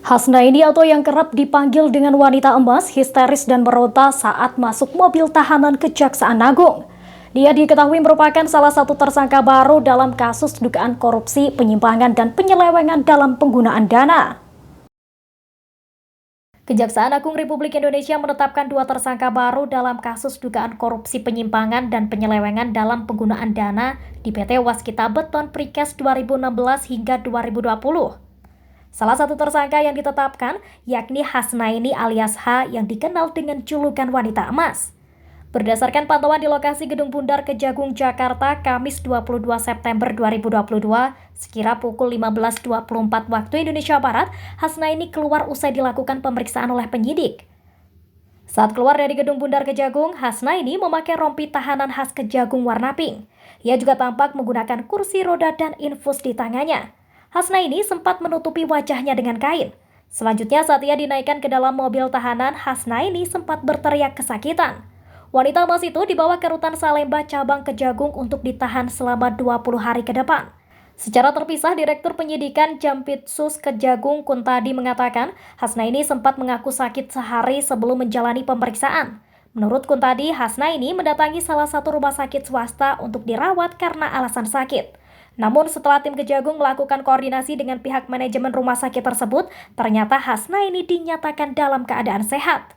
Hasnaini atau yang kerap dipanggil dengan wanita emas histeris dan meronta saat masuk mobil tahanan Kejaksaan Agung. Dia diketahui merupakan salah satu tersangka baru dalam kasus dugaan korupsi, penyimpangan, dan penyelewengan dalam penggunaan dana. Kejaksaan Agung Republik Indonesia menetapkan 2 tersangka baru dalam kasus dugaan korupsi, penyimpangan, dan penyelewengan dalam penggunaan dana di PT Waskita Beton Precast 2016 hingga 2020. Salah satu tersangka yang ditetapkan yakni Hasnaini alias H yang dikenal dengan julukan wanita emas. Berdasarkan pantauan di lokasi Gedung Bundar Kejagung, Jakarta, Kamis 22 September 2022, sekira pukul 15.24 waktu Indonesia Barat, Hasnaini keluar usai dilakukan pemeriksaan oleh penyidik. Saat keluar dari Gedung Bundar Kejagung, Hasnaini memakai rompi tahanan khas Kejagung warna pink. Ia juga tampak menggunakan kursi roda dan infus di tangannya. Hasnaini sempat menutupi wajahnya dengan kain. Selanjutnya saat ia dinaikkan ke dalam mobil tahanan, Hasnaini sempat berteriak kesakitan. Wanita emas itu dibawa ke Rutan Salemba Cabang Kejagung untuk ditahan selama 20 hari ke depan. Secara terpisah, Direktur Penyidikan Jampitsus Kejagung Kuntadi mengatakan Hasnaini sempat mengaku sakit sehari sebelum menjalani pemeriksaan. Menurut Kuntadi, Hasnaini mendatangi salah satu rumah sakit swasta untuk dirawat karena alasan sakit. Namun setelah tim Kejagung melakukan koordinasi dengan pihak manajemen rumah sakit tersebut, ternyata Hasnaini dinyatakan dalam keadaan sehat.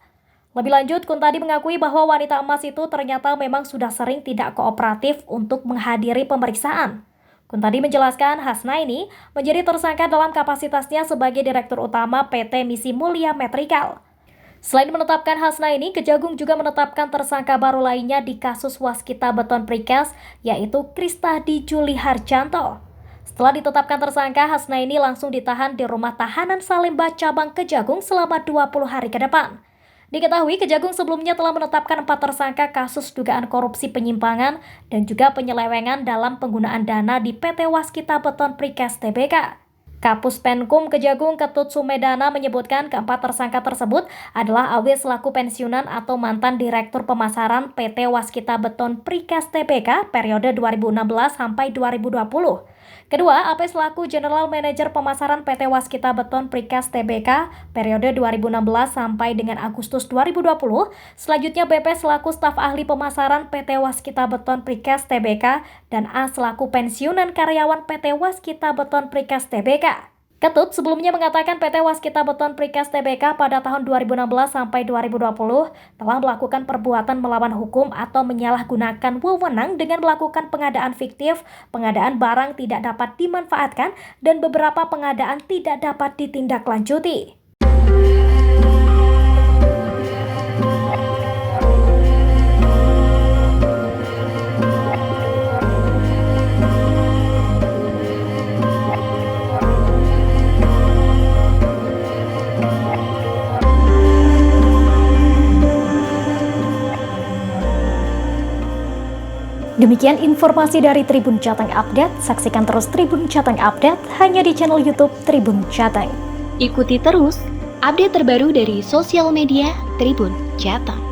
Lebih lanjut, Kuntadi mengakui bahwa wanita emas itu ternyata memang sudah sering tidak kooperatif untuk menghadiri pemeriksaan. Kuntadi menjelaskan Hasnaini menjadi tersangka dalam kapasitasnya sebagai Direktur Utama PT Misi Mulia Metrikal. Selain menetapkan Hasnaini, Kejagung juga menetapkan tersangka baru lainnya di kasus Waskita Beton Precast, yaitu Kristadi Juli Harjanto. Setelah ditetapkan tersangka, Hasnaini langsung ditahan di rumah tahanan Salemba Cabang Kejagung selama 20 hari ke depan. Diketahui Kejagung sebelumnya telah menetapkan 4 tersangka kasus dugaan korupsi, penyimpangan, dan juga penyelewengan dalam penggunaan dana di PT Waskita Beton Precast Tbk. Kapus Penkum Kejagung Ketut Sumedana menyebutkan keempat tersangka tersebut adalah AW selaku pensiunan atau mantan Direktur Pemasaran PT Waskita Beton Precast Tbk periode 2016 sampai 2020. Kedua, AP selaku General Manager Pemasaran PT Waskita Beton Precast Tbk periode 2016 sampai dengan Agustus 2020. Selanjutnya BP selaku staf ahli pemasaran PT Waskita Beton Precast Tbk dan A selaku pensiunan karyawan PT Waskita Beton Precast Tbk. Ketut sebelumnya mengatakan PT Waskita Beton Precast Tbk pada tahun 2016 sampai 2020 telah melakukan perbuatan melawan hukum atau menyalahgunakan wewenang dengan melakukan pengadaan fiktif, pengadaan barang tidak dapat dimanfaatkan, dan beberapa pengadaan tidak dapat ditindaklanjuti. Demikian informasi dari Tribun Jateng Update. Saksikan terus Tribun Jateng Update hanya di channel YouTube Tribun Jateng. Ikuti terus update terbaru dari sosial media Tribun Jateng.